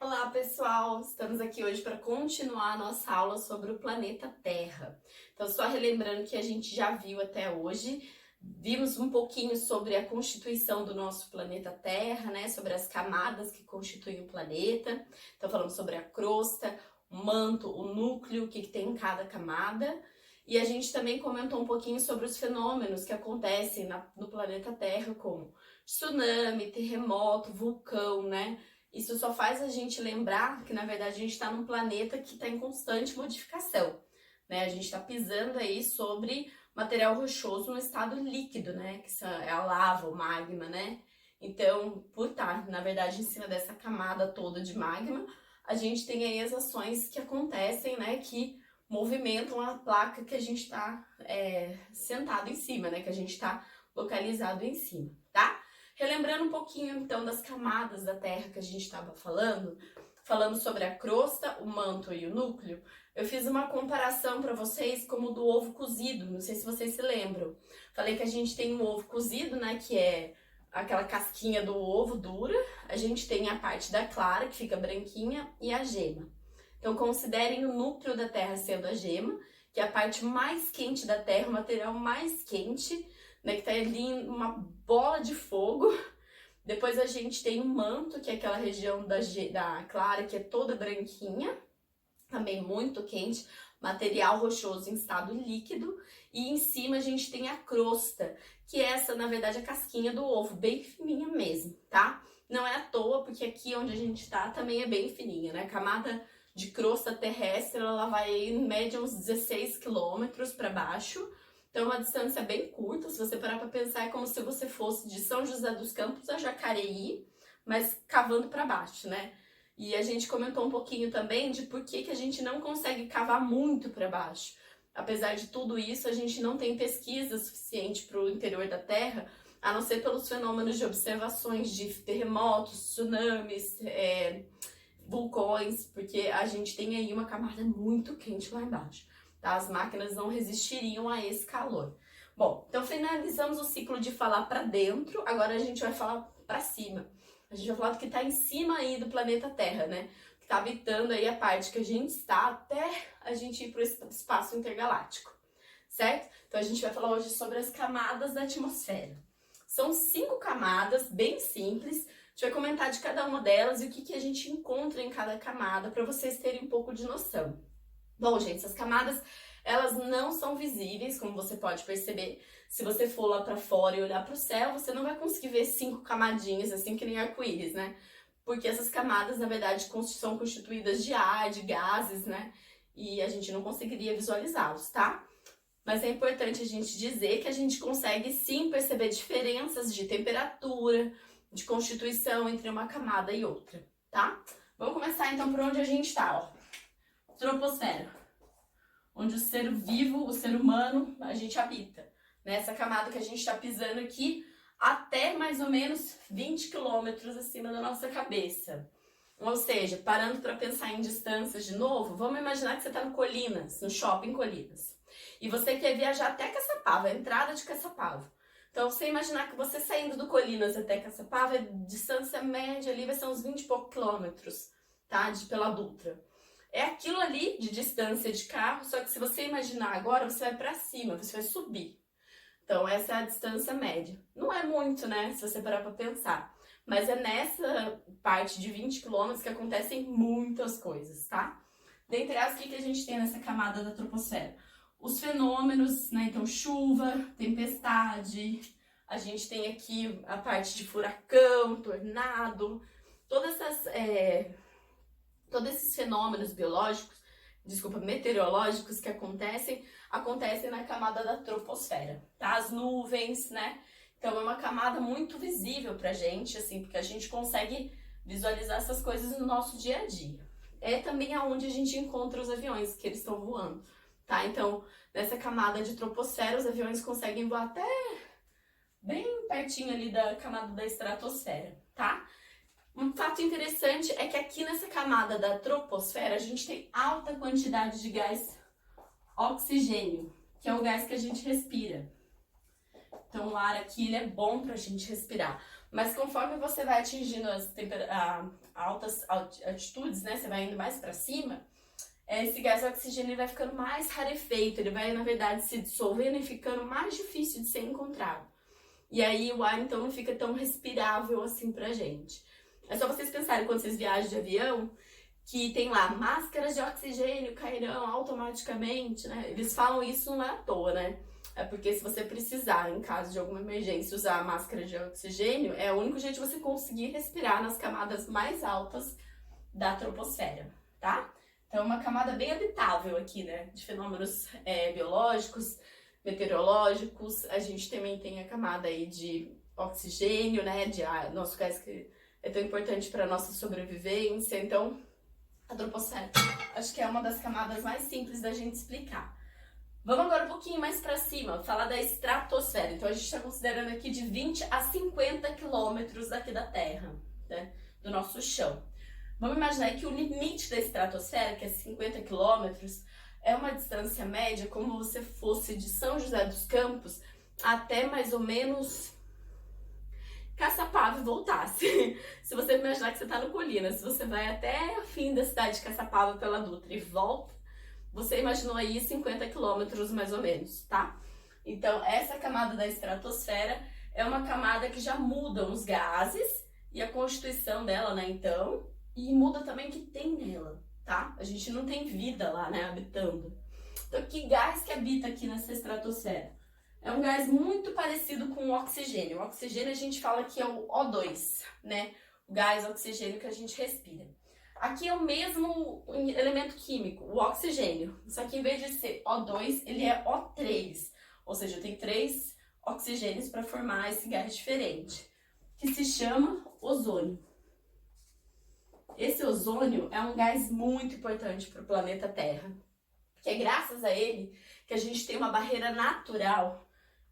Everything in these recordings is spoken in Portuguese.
Olá, pessoal! Estamos aqui hoje para continuar a nossa aula sobre o planeta Terra. Então, só relembrando que a gente já viu até hoje, vimos um pouquinho sobre a constituição do nosso planeta Terra, né? Sobre as camadas que constituem o planeta. Então, falamos sobre a crosta, o manto, o núcleo, o que tem em cada camada. E a gente também comentou um pouquinho sobre os fenômenos que acontecem no planeta Terra, como tsunami, terremoto, vulcão, né? Isso só faz a gente lembrar que, na verdade, a gente está num planeta que está em constante modificação, né? A gente está pisando aí sobre material rochoso no estado líquido, né? Que é a lava, o magma, né? Então, por estar, na verdade, em cima dessa camada toda de magma, a gente tem aí as ações que acontecem, né? Que movimentam a placa que a gente está sentado em cima, né? Que a gente está localizado em cima, tá? Relembrando um pouquinho, então, das camadas da Terra que a gente estava falando sobre a crosta, o manto e o núcleo, eu fiz uma comparação para vocês como do ovo cozido, não sei se vocês se lembram. Falei que a gente tem um ovo cozido, né, que é aquela casquinha do ovo dura, a gente tem a parte da clara, que fica branquinha, e a gema. Então, considerem o núcleo da Terra sendo a gema, que é a parte mais quente da Terra, o material mais quente, né, que tá ali uma bola de fogo. Depois a gente tem o manto, que é aquela região da clara, que é toda branquinha, também muito quente, material rochoso em estado líquido. E em cima a gente tem a crosta, que é essa, na verdade, a casquinha do ovo, bem fininha mesmo, tá? Não é à toa, porque aqui onde a gente tá também é bem fininha, né? A camada de crosta terrestre, ela vai em média uns 16 quilômetros para baixo. Então, é uma distância bem curta. Se você parar para pensar, é como se você fosse de São José dos Campos a Jacareí, mas cavando para baixo, né? E a gente comentou um pouquinho também de por que a gente não consegue cavar muito para baixo. Apesar de tudo isso, a gente não tem pesquisa suficiente para o interior da Terra, a não ser pelos fenômenos de observações de terremotos, tsunamis, vulcões, porque a gente tem aí uma camada muito quente lá embaixo. Tá? As máquinas não resistiriam a esse calor. Bom, então finalizamos o ciclo de falar para dentro, agora a gente vai falar para cima. A gente vai falar do que está em cima aí do planeta Terra, né? Que está habitando aí a parte que a gente está até a gente ir para o espaço intergaláctico, certo? Então a gente vai falar hoje sobre as camadas da atmosfera. São 5 camadas, bem simples. A gente vai comentar de cada uma delas e o que a gente encontra em cada camada para vocês terem um pouco de noção. Bom, gente, essas camadas, elas não são visíveis, como você pode perceber. Se você for lá para fora e olhar para o céu, você não vai conseguir ver 5 camadinhas, assim que nem arco-íris, né? Porque essas camadas, na verdade, são constituídas de ar, de gases, né? E a gente não conseguiria visualizá-los, tá? Mas é importante a gente dizer que a gente consegue sim perceber diferenças de temperatura, de constituição entre uma camada e outra, tá? Vamos começar então por onde a gente tá, ó. Troposfera, onde o ser vivo, o ser humano, a gente habita. Nessa camada que a gente está pisando aqui, até mais ou menos 20 quilômetros acima da nossa cabeça. Ou seja, parando para pensar em distâncias de novo, vamos imaginar que você está no Colinas, no shopping Colinas. E você quer viajar até Caçapava, a entrada de Caçapava. Então, você imaginar que você saindo do Colinas até Caçapava, a distância média ali vai ser uns 20 e poucos quilômetros, tá? Pela Dutra. É aquilo ali de distância de carro, só que se você imaginar agora, você vai para cima, você vai subir. Então, essa é a distância média. Não é muito, né, se você parar para pensar. Mas é nessa parte de 20 quilômetros que acontecem muitas coisas, tá? Dentre as, o que a gente tem nessa camada da troposfera? Os fenômenos, né, então chuva, tempestade, a gente tem aqui a parte de furacão, tornado, todas essas... Todos esses fenômenos meteorológicos que acontecem na camada da troposfera, tá? As nuvens, né? Então é uma camada muito visível pra gente, assim, porque a gente consegue visualizar essas coisas no nosso dia a dia. É também aonde a gente encontra os aviões que eles estão voando, tá? Então, nessa camada de troposfera, os aviões conseguem voar até bem pertinho ali da camada da estratosfera, tá? Um fato interessante é que aqui nessa camada da troposfera a gente tem alta quantidade de gás oxigênio, que é o gás que a gente respira. Então o ar aqui ele é bom para a gente respirar. Mas conforme você vai atingindo altas altitudes, né, você vai indo mais para cima, esse gás oxigênio vai ficando mais rarefeito, ele vai, na verdade, se dissolvendo e ficando mais difícil de ser encontrado. E aí o ar, então, não fica tão respirável assim pra gente. É só vocês pensarem quando vocês viajam de avião, que tem lá, máscaras de oxigênio cairão automaticamente, né? Eles falam isso não é à toa, né? É porque se você precisar, em caso de alguma emergência, usar a máscara de oxigênio, é o único jeito de você conseguir respirar nas camadas mais altas da troposfera, tá? Então, é uma camada bem habitável aqui, né? De fenômenos biológicos, meteorológicos. A gente também tem a camada aí de oxigênio, né? De ar, nosso gás que é tão importante para nossa sobrevivência. Então, a troposfera, acho que é uma das camadas mais simples da gente explicar. Vamos agora um pouquinho mais para cima, falar da estratosfera. Então, a gente está considerando aqui de 20 a 50 quilômetros daqui da Terra, né? Do nosso chão. Vamos imaginar que o limite da estratosfera, que é 50 quilômetros, é uma distância média como você fosse de São José dos Campos até mais ou menos Caçapava e voltasse. Se você imaginar que você está no Colina, se você vai até o fim da cidade de Caçapava pela Dutra e volta, você imaginou aí 50 quilômetros mais ou menos, tá? Então, essa camada da estratosfera é uma camada que já muda os gases e a constituição dela, né, então, e muda também o que tem nela, tá? A gente não tem vida lá, né, habitando. Então, que gás que habita aqui nessa estratosfera? É um gás muito parecido com o oxigênio. O oxigênio a gente fala que é o O2, né? O gás oxigênio que a gente respira. Aqui é o mesmo elemento químico, o oxigênio. Só que em vez de ser O2, ele é O3. Ou seja, tem 3 oxigênios para formar esse gás diferente, que se chama ozônio. Esse ozônio é um gás muito importante para o planeta Terra, que é graças a ele que a gente tem uma barreira natural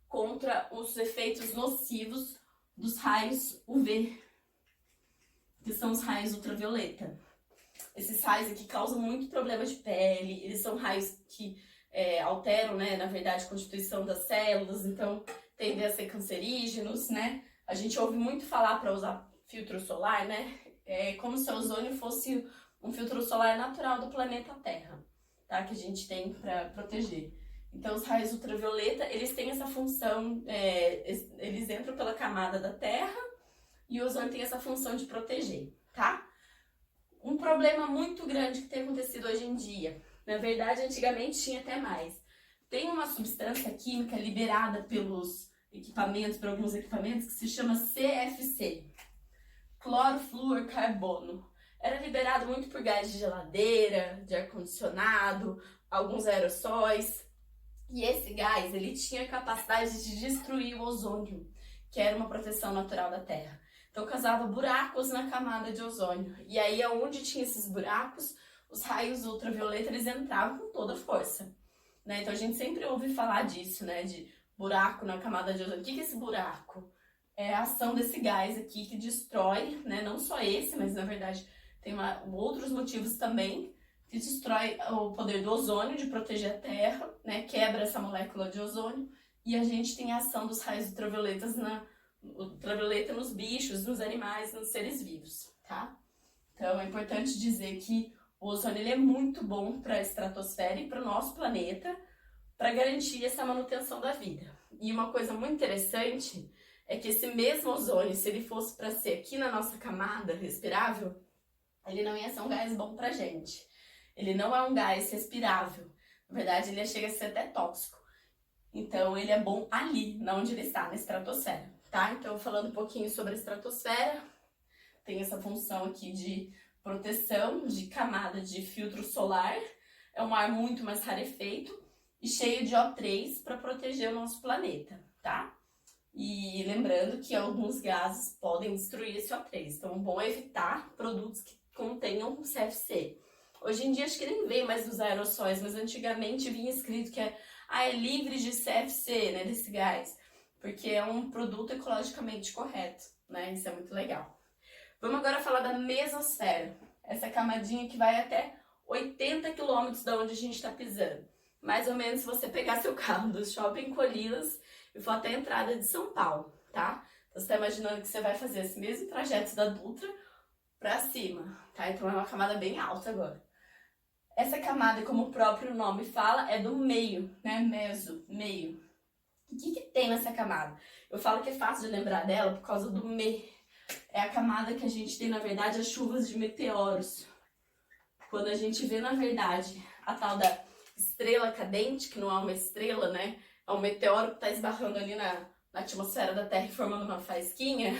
contra os efeitos nocivos dos raios UV, que são os raios ultravioleta. Esses raios aqui causam muito problema de pele, eles são raios que alteram, né, na verdade, a constituição das células, então tendem a ser cancerígenos, né? A gente ouve muito falar para usar filtro solar, né? É como se o ozônio fosse um filtro solar natural do planeta Terra, tá? Que a gente tem para proteger. Então, os raios ultravioleta, eles têm essa função, eles entram pela camada da Terra e o ozônio tem essa função de proteger, tá? Um problema muito grande que tem acontecido hoje em dia, na verdade, antigamente tinha até mais. Tem uma substância química liberada pelos equipamentos, por alguns equipamentos, que se chama CFC, clorofluorcarbono. Era liberado muito por gás de geladeira, de ar-condicionado, alguns aerossóis. E esse gás, ele tinha a capacidade de destruir o ozônio, que era uma proteção natural da Terra. Então, causava buracos na camada de ozônio. E aí, onde tinha esses buracos, os raios ultravioleta, eles entravam com toda a força, né? Então, a gente sempre ouve falar disso, né? De buraco na camada de ozônio. O que é esse buraco? É a ação desse gás aqui que destrói, né? Não só esse, mas, na verdade, tem outros motivos também, que destrói o poder do ozônio de proteger a Terra, né? Quebra essa molécula de ozônio. E a gente tem a ação dos raios ultravioleta nos bichos, nos animais, nos seres vivos, tá? Então é importante dizer que o ozônio ele é muito bom para a estratosfera e para o nosso planeta, para garantir essa manutenção da vida. E uma coisa muito interessante é que esse mesmo ozônio, se ele fosse para ser aqui na nossa camada respirável, ele não ia ser um gás bom pra gente. Ele não é um gás respirável. Na verdade, ele chega a ser até tóxico. Então, ele é bom ali, onde ele está, na estratosfera, tá? Então, falando um pouquinho sobre a estratosfera, tem essa função aqui de proteção, de camada de filtro solar. É um ar muito mais rarefeito e cheio de O3 para proteger o nosso planeta, tá? E lembrando que alguns gases podem destruir esse O3. Então, é bom evitar produtos que contenham CFC. Hoje em dia, acho que nem vem mais nos aerossóis, mas antigamente vinha escrito que é livre de CFC, né, desse gás, porque é um produto ecologicamente correto, né? Isso é muito legal. Vamos agora falar da mesosfera, essa camadinha que vai até 80 quilômetros da onde a gente está pisando. Mais ou menos se você pegar seu carro do Shopping Colinas e for até a entrada de São Paulo, tá? Então, você está imaginando que você vai fazer esse mesmo trajeto da Dutra para cima, tá? Então é uma camada bem alta agora. Essa camada, como o próprio nome fala, é do meio, né? Meso, meio. O que tem nessa camada? Eu falo que é fácil de lembrar dela por causa do me. É a camada que a gente tem, na verdade, as chuvas de meteoros. Quando a gente vê, na verdade, a tal da estrela cadente, que não é uma estrela, né? É um meteoro que está esbarrando ali na atmosfera da Terra e formando uma faísquinha.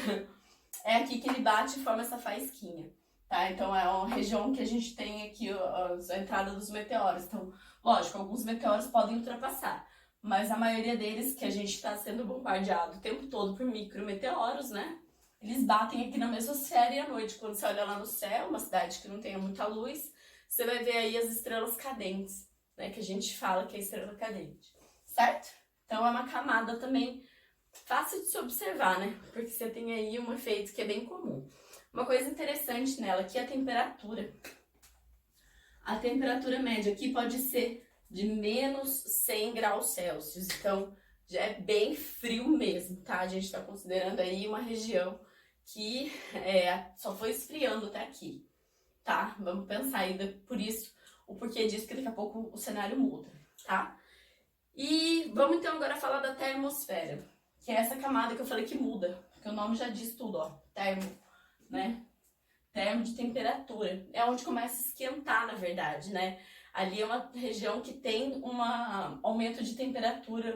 É aqui que ele bate e forma essa faísquinha, tá? Então é uma região que a gente tem aqui a entrada dos meteoros. Então, lógico, alguns meteoros podem ultrapassar, mas a maioria deles, que a gente está sendo bombardeado o tempo todo por micrometeoros, né? Eles batem aqui na mesosfera e à noite, quando você olha lá no céu, uma cidade que não tenha muita luz, você vai ver aí as estrelas cadentes, né? Que a gente fala que é estrela cadente, certo? Então é uma camada também fácil de se observar, né? Porque você tem aí um efeito que é bem comum. Uma coisa interessante nela aqui é a temperatura. A temperatura média aqui pode ser de menos 100 graus Celsius. Então, já é bem frio mesmo, tá? A gente tá considerando aí uma região que só foi esfriando até aqui, tá? Vamos pensar ainda por isso, o porquê disso, que daqui a pouco o cenário muda, tá? E vamos então agora falar da termosfera, que é essa camada que eu falei que muda, porque o nome já diz tudo, ó, termo, né? Termo de temperatura, é onde começa a esquentar, na verdade, né? Ali é uma região que tem um aumento de temperatura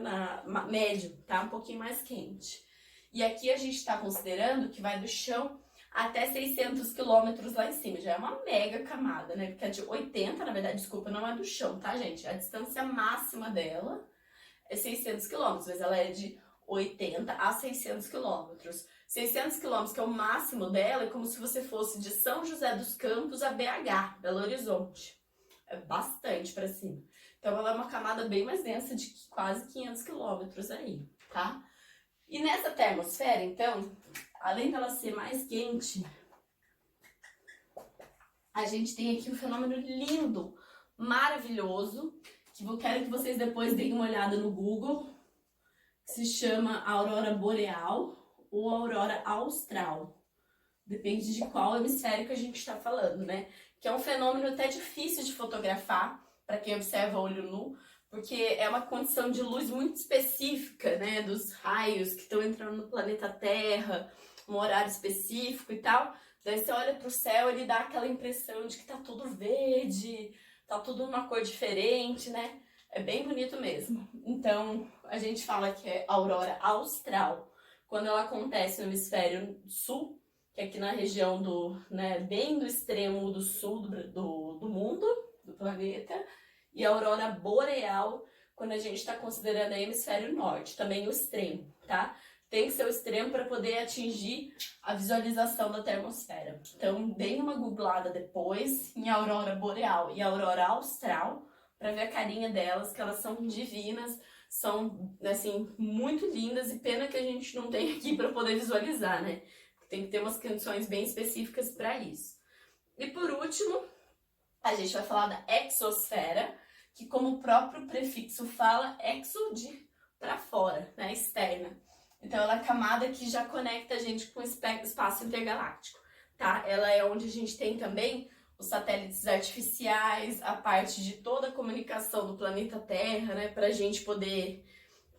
médio, tá? Um pouquinho mais quente. E aqui a gente está considerando que vai do chão até 600 quilômetros lá em cima. Já é uma mega camada, né? Porque é de 80, na verdade, desculpa, não é do chão, tá, gente? A distância máxima dela é 600 quilômetros, mas ela é de 80 a 600 quilômetros. 600 quilômetros, que é o máximo dela, é como se você fosse de São José dos Campos a BH, Belo Horizonte. É bastante para cima. Então ela é uma camada bem mais densa, de quase 500 quilômetros aí, tá? E nessa termosfera, então, além dela ser mais quente, a gente tem aqui um fenômeno lindo, maravilhoso, que eu quero que vocês depois deem uma olhada no Google, que se chama aurora boreal ou aurora austral. Depende de qual hemisfério que a gente está falando, né? Que é um fenômeno até difícil de fotografar para quem observa a olho nu, porque é uma condição de luz muito específica, né? Dos raios que estão entrando no planeta Terra, um horário específico e tal. Daí você olha para o céu e ele dá aquela impressão de que tá tudo verde, tá tudo uma cor diferente, né? É bem bonito mesmo. Então, a gente fala que é aurora austral quando ela acontece no hemisfério sul, que é aqui na região né, bem do extremo do sul do mundo, do planeta, e a aurora boreal quando a gente está considerando o hemisfério norte, também o extremo, tá? Tem que ser o extremo para poder atingir a visualização da termosfera. Então, deem uma googlada depois em aurora boreal e aurora austral para ver a carinha delas, que elas são divinas, são, assim, muito lindas, e pena que a gente não tem aqui para poder visualizar, né? Tem que ter umas condições bem específicas para isso. E por último, a gente vai falar da exosfera, que como o próprio prefixo fala, exo de para fora, né, externa. Então ela é a camada que já conecta a gente com o espaço intergaláctico, tá? Ela é onde a gente tem também os satélites artificiais, a parte de toda a comunicação do planeta Terra, né, pra gente poder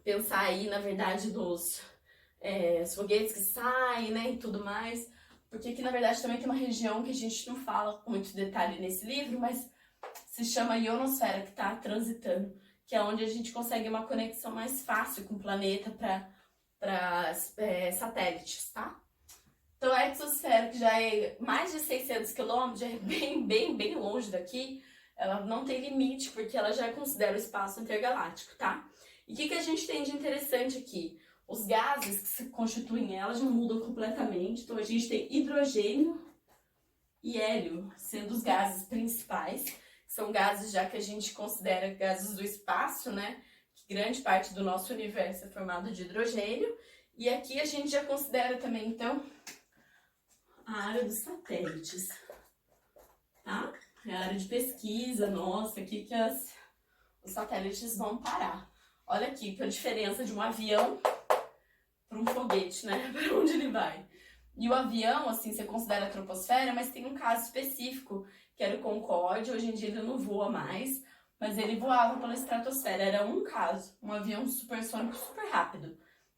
pensar aí, na verdade, nos os foguetes que saem, né, e tudo mais. Porque aqui, na verdade, também tem uma região que a gente não fala com muito detalhe nesse livro, mas se chama ionosfera, que está transitando, que é onde a gente consegue uma conexão mais fácil com o planeta para satélites, tá? Então a exosfera, que já é mais de 600 quilômetros, já é bem longe daqui, ela não tem limite, porque ela já considera o espaço intergaláctico, tá? E o que a gente tem de interessante aqui? Os gases que se constituem ela já mudam completamente. Então a gente tem hidrogênio e hélio sendo os gases principais, que são gases já que a gente considera gases do espaço, né? Que grande parte do nosso universo é formado de hidrogênio. E aqui a gente já considera também, então, a área dos satélites, tá? É a área de pesquisa, nossa, aqui que os satélites vão parar. Olha aqui a diferença de um avião para um foguete. foguete, né? Para onde ele vai. E o avião, assim, você considera a troposfera, mas tem um caso específico, que era o Concorde. Hoje em dia ele não voa mais, mas ele voava pela estratosfera. Era um caso, um avião supersônico super rápido.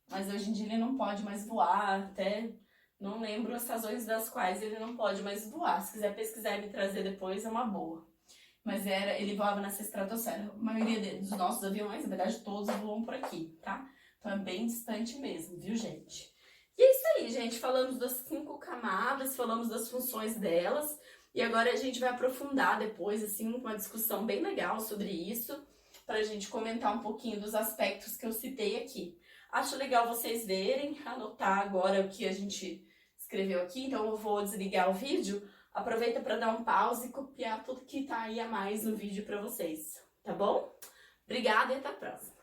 Mas hoje em dia ele não pode mais voar, até não lembro as razões das quais ele não pode mais voar. Se quiser pesquisar e me trazer depois, é uma boa. Mas ele voava nessa estratosfera. A maioria dos nossos aviões, na verdade todos, voam por aqui, tá? Então é bem distante mesmo, viu, gente? E é isso aí, gente. Falamos das 5 camadas, falamos das funções delas. E agora a gente vai aprofundar depois, assim, uma discussão bem legal sobre isso, pra gente comentar um pouquinho dos aspectos que eu citei aqui. Acho legal vocês verem, anotar agora o que a gente escreveu aqui, então eu vou desligar o vídeo. Aproveita para dar um pause e copiar tudo que tá aí a mais no vídeo para vocês, tá bom? Obrigada e até a próxima!